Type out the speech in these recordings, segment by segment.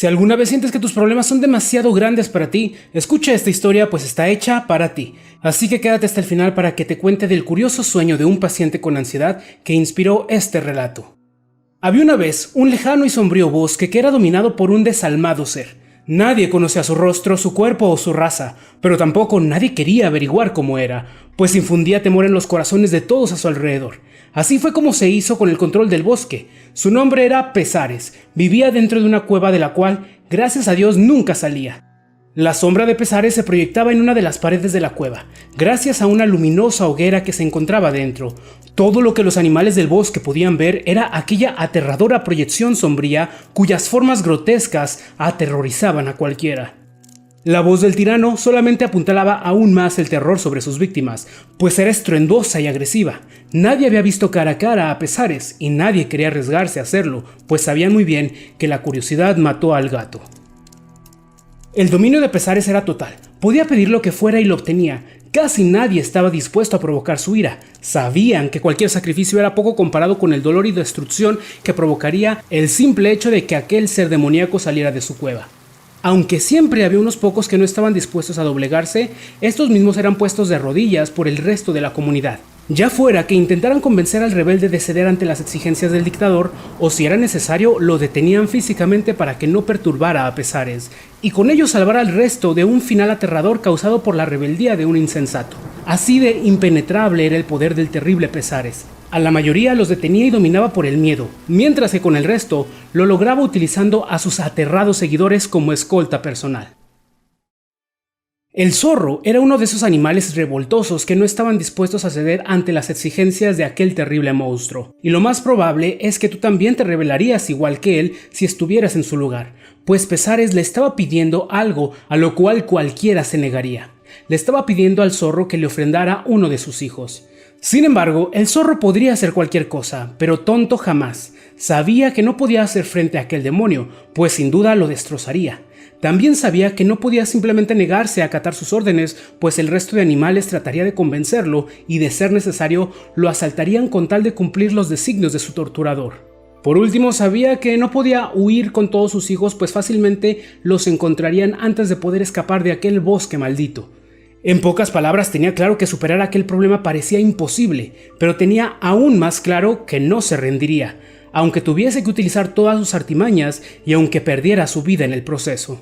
Si alguna vez sientes que tus problemas son demasiado grandes para ti, escucha esta historia pues está hecha para ti. Así que quédate hasta el final para que te cuente del curioso sueño de un paciente con ansiedad que inspiró este relato. Había una vez un lejano y sombrío bosque que era dominado por un desalmado ser. Nadie conocía su rostro, su cuerpo o su raza, pero tampoco nadie quería averiguar cómo era, pues infundía temor en los corazones de todos a su alrededor. Así fue como se hizo con el control del bosque. Su nombre era Pesares, vivía dentro de una cueva de la cual, gracias a Dios, nunca salía. La sombra de Pesares se proyectaba en una de las paredes de la cueva, gracias a una luminosa hoguera que se encontraba dentro. Todo lo que los animales del bosque podían ver era aquella aterradora proyección sombría cuyas formas grotescas aterrorizaban a cualquiera. La voz del tirano solamente apuntalaba aún más el terror sobre sus víctimas, pues era estruendosa y agresiva. Nadie había visto cara a cara a Pesares y nadie quería arriesgarse a hacerlo, pues sabían muy bien que la curiosidad mató al gato. El dominio de Pesares era total, podía pedir lo que fuera y lo obtenía. Casi nadie estaba dispuesto a provocar su ira. Sabían que cualquier sacrificio era poco comparado con el dolor y destrucción que provocaría el simple hecho de que aquel ser demoníaco saliera de su cueva. Aunque siempre había unos pocos que no estaban dispuestos a doblegarse, estos mismos eran puestos de rodillas por el resto de la comunidad. Ya fuera que intentaran convencer al rebelde de ceder ante las exigencias del dictador, o si era necesario, lo detenían físicamente para que no perturbara a Pesares, y con ello salvar al resto de un final aterrador causado por la rebeldía de un insensato. Así de impenetrable era el poder del terrible Pesares. A la mayoría los detenía y dominaba por el miedo, mientras que con el resto lo lograba utilizando a sus aterrados seguidores como escolta personal. El zorro era uno de esos animales revoltosos que no estaban dispuestos a ceder ante las exigencias de aquel terrible monstruo, y lo más probable es que tú también te rebelarías igual que él si estuvieras en su lugar, pues Pesares le estaba pidiendo algo a lo cual cualquiera se negaría. Le estaba pidiendo al zorro que le ofrendara uno de sus hijos. Sin embargo, el zorro podría hacer cualquier cosa, pero tonto jamás. Sabía que no podía hacer frente a aquel demonio, pues sin duda lo destrozaría. También sabía que no podía simplemente negarse a acatar sus órdenes, pues el resto de animales trataría de convencerlo y, de ser necesario, lo asaltarían con tal de cumplir los designios de su torturador. Por último, sabía que no podía huir con todos sus hijos, pues fácilmente los encontrarían antes de poder escapar de aquel bosque maldito. En pocas palabras, tenía claro que superar aquel problema parecía imposible, pero tenía aún más claro que no se rendiría, aunque tuviese que utilizar todas sus artimañas y aunque perdiera su vida en el proceso.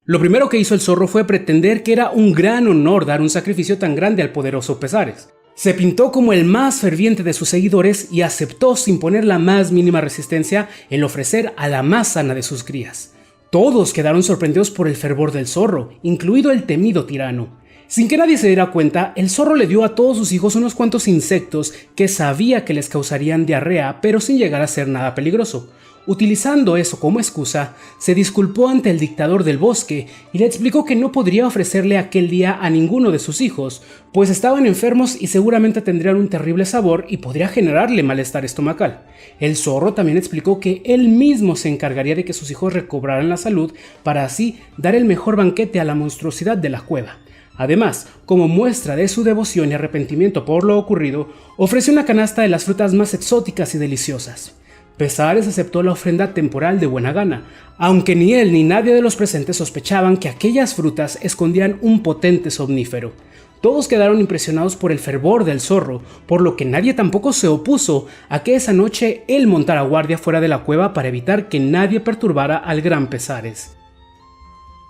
Lo primero que hizo el zorro fue pretender que era un gran honor dar un sacrificio tan grande al poderoso Pesares. Se pintó como el más ferviente de sus seguidores y aceptó sin poner la más mínima resistencia el ofrecer a la más sana de sus crías. Todos quedaron sorprendidos por el fervor del zorro, incluido el temido tirano. Sin que nadie se diera cuenta, el zorro le dio a todos sus hijos unos cuantos insectos que sabía que les causarían diarrea, pero sin llegar a ser nada peligroso. Utilizando eso como excusa, se disculpó ante el dictador del bosque y le explicó que no podría ofrecerle aquel día a ninguno de sus hijos, pues estaban enfermos y seguramente tendrían un terrible sabor y podría generarle malestar estomacal. El zorro también explicó que él mismo se encargaría de que sus hijos recobraran la salud para así dar el mejor banquete a la monstruosidad de la cueva. Además, como muestra de su devoción y arrepentimiento por lo ocurrido, ofreció una canasta de las frutas más exóticas y deliciosas. Pesares aceptó la ofrenda temporal de buena gana, aunque ni él ni nadie de los presentes sospechaban que aquellas frutas escondían un potente somnífero. Todos quedaron impresionados por el fervor del zorro, por lo que nadie tampoco se opuso a que esa noche él montara guardia fuera de la cueva para evitar que nadie perturbara al gran Pesares.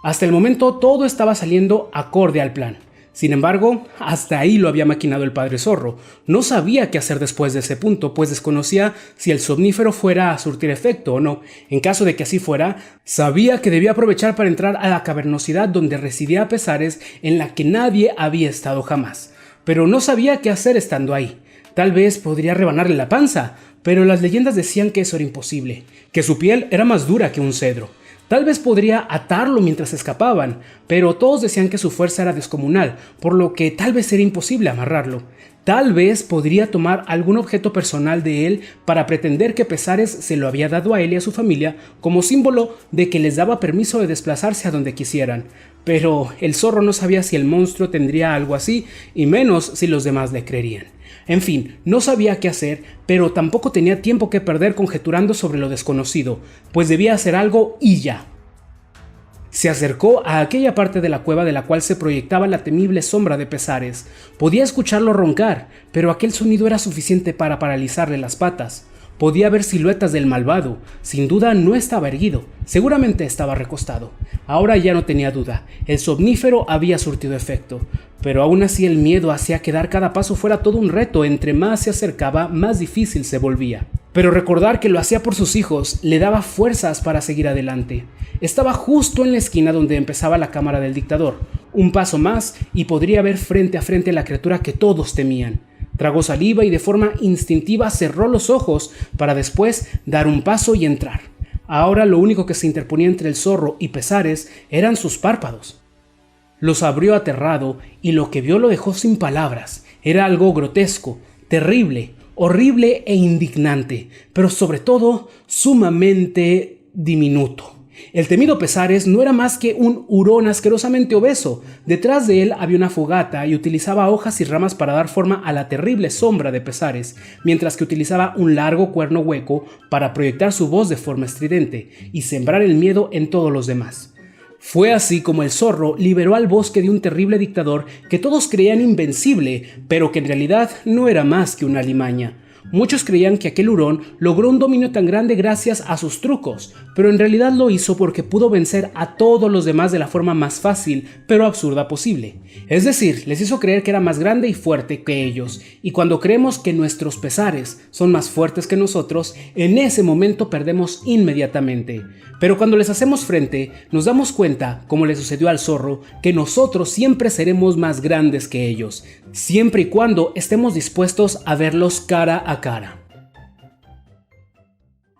Hasta el momento todo estaba saliendo acorde al plan. Sin embargo, hasta ahí lo había maquinado el padre zorro. No sabía qué hacer después de ese punto, pues desconocía si el somnífero fuera a surtir efecto o no. En caso de que así fuera, sabía que debía aprovechar para entrar a la cavernosidad donde residía Pesares, en la que nadie había estado jamás. Pero no sabía qué hacer estando ahí. Tal vez podría rebanarle la panza, pero las leyendas decían que eso era imposible, que su piel era más dura que un cedro. Tal vez podría atarlo mientras escapaban, pero todos decían que su fuerza era descomunal, por lo que tal vez era imposible amarrarlo. Tal vez podría tomar algún objeto personal de él para pretender que Pesares se lo había dado a él y a su familia como símbolo de que les daba permiso de desplazarse a donde quisieran. Pero el zorro no sabía si el monstruo tendría algo así, y menos si los demás le creerían. En fin, no sabía qué hacer, pero tampoco tenía tiempo que perder conjeturando sobre lo desconocido, pues debía hacer algo y ya. Se acercó a aquella parte de la cueva de la cual se proyectaba la temible sombra de Pesares. Podía escucharlo roncar, pero aquel sonido era suficiente para paralizarle las patas. Podía ver siluetas del malvado. Sin duda no estaba erguido, seguramente estaba recostado. Ahora ya no tenía duda, el somnífero había surtido efecto. Pero aún así el miedo hacía que dar cada paso fuera todo un reto. Entre más se acercaba, más difícil se volvía. Pero recordar que lo hacía por sus hijos le daba fuerzas para seguir adelante. Estaba justo en la esquina donde empezaba la cámara del dictador. Un paso más y podría ver frente a frente a la criatura que todos temían. Tragó saliva y de forma instintiva cerró los ojos para después dar un paso y entrar. Ahora lo único que se interponía entre el zorro y Pesares eran sus párpados. Los abrió aterrado y lo que vio lo dejó sin palabras. Era algo grotesco, terrible, horrible e indignante, pero sobre todo sumamente diminuto. El temido Pesares no era más que un hurón asquerosamente obeso. Detrás de él había una fogata y utilizaba hojas y ramas para dar forma a la terrible sombra de Pesares, mientras que utilizaba un largo cuerno hueco para proyectar su voz de forma estridente y sembrar el miedo en todos los demás. Fue así como el zorro liberó al bosque de un terrible dictador que todos creían invencible, pero que en realidad no era más que una alimaña. Muchos creían que aquel hurón logró un dominio tan grande gracias a sus trucos, pero en realidad lo hizo porque pudo vencer a todos los demás de la forma más fácil, pero absurda posible. Es decir, les hizo creer que era más grande y fuerte que ellos, y cuando creemos que nuestros Pesares son más fuertes que nosotros, en ese momento perdemos inmediatamente. Pero cuando les hacemos frente, nos damos cuenta, como le sucedió al zorro, que nosotros siempre seremos más grandes que ellos, siempre y cuando estemos dispuestos a verlos cara a cara.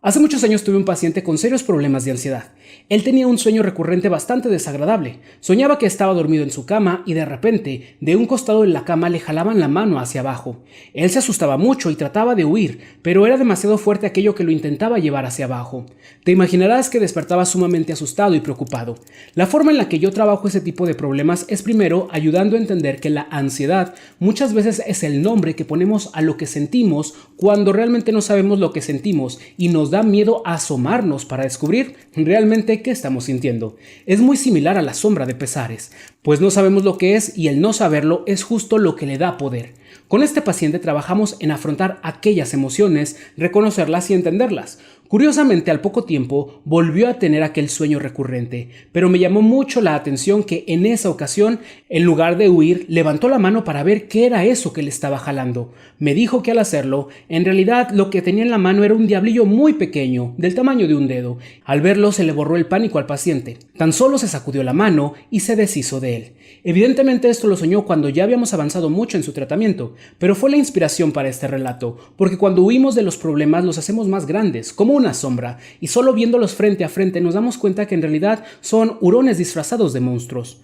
Hace muchos años tuve un paciente con serios problemas de ansiedad. Él tenía un sueño recurrente bastante desagradable. Soñaba que estaba dormido en su cama y de repente, de un costado de la cama le jalaban la mano hacia abajo. Él se asustaba mucho y trataba de huir, pero era demasiado fuerte aquello que lo intentaba llevar hacia abajo. Te imaginarás que despertaba sumamente asustado y preocupado. La forma en la que yo trabajo ese tipo de problemas es primero ayudando a entender que la ansiedad muchas veces es el nombre que ponemos a lo que sentimos cuando realmente no sabemos lo que sentimos y nos da miedo asomarnos para descubrir realmente qué estamos sintiendo. Es muy similar a la sombra de Pesares, pues no sabemos lo que es y el no saberlo es justo lo que le da poder. Con este paciente trabajamos en afrontar aquellas emociones, reconocerlas y entenderlas. Curiosamente, al poco tiempo volvió a tener aquel sueño recurrente, pero me llamó mucho la atención que en esa ocasión, en lugar de huir, levantó la mano para ver qué era eso que le estaba jalando. Me dijo que al hacerlo, en realidad lo que tenía en la mano era un diablillo muy pequeño, del tamaño de un dedo. Al verlo se le borró el pánico al paciente. Tan solo se sacudió la mano y se deshizo de él. Evidentemente esto lo soñó cuando ya habíamos avanzado mucho en su tratamiento, pero fue la inspiración para este relato, porque cuando huimos de los problemas los hacemos más grandes, como una sombra, y solo viéndolos frente a frente nos damos cuenta que en realidad son hurones disfrazados de monstruos.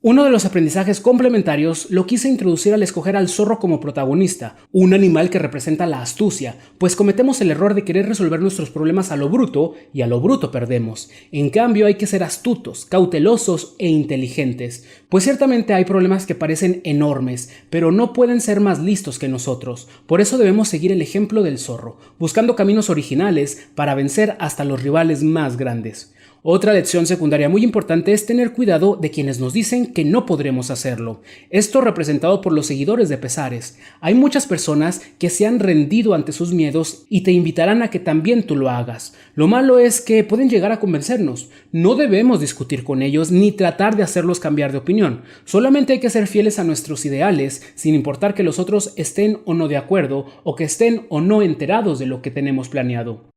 Uno de los aprendizajes complementarios lo quise introducir al escoger al zorro como protagonista, un animal que representa la astucia, pues cometemos el error de querer resolver nuestros problemas a lo bruto y a lo bruto perdemos. En cambio hay que ser astutos, cautelosos e inteligentes, pues ciertamente hay problemas que parecen enormes, pero no pueden ser más listos que nosotros. Por eso debemos seguir el ejemplo del zorro, buscando caminos originales para vencer hasta los rivales más grandes. Otra lección secundaria muy importante es tener cuidado de quienes nos dicen que no podremos hacerlo. Esto representado por los seguidores de Pesares. Hay muchas personas que se han rendido ante sus miedos y te invitarán a que también tú lo hagas. Lo malo es que pueden llegar a convencernos. No debemos discutir con ellos ni tratar de hacerlos cambiar de opinión. Solamente hay que ser fieles a nuestros ideales, sin importar que los otros estén o no de acuerdo o que estén o no enterados de lo que tenemos planeado.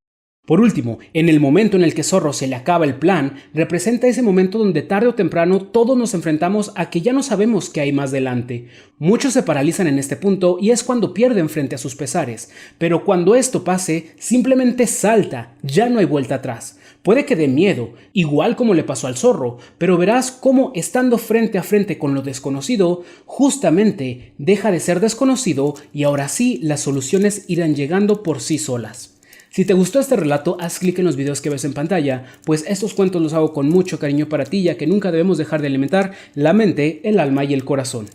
Por último, en el momento en el que Zorro se le acaba el plan, representa ese momento donde tarde o temprano todos nos enfrentamos a que ya no sabemos qué hay más delante. Muchos se paralizan en este punto y es cuando pierden frente a sus pesares, pero cuando esto pase, simplemente salta, ya no hay vuelta atrás. Puede que dé miedo, igual como le pasó al zorro, pero verás cómo estando frente a frente con lo desconocido, justamente deja de ser desconocido y ahora sí las soluciones irán llegando por sí solas. Si te gustó este relato, haz clic en los videos que ves en pantalla, pues estos cuentos los hago con mucho cariño para ti, ya que nunca debemos dejar de alimentar la mente, el alma y el corazón.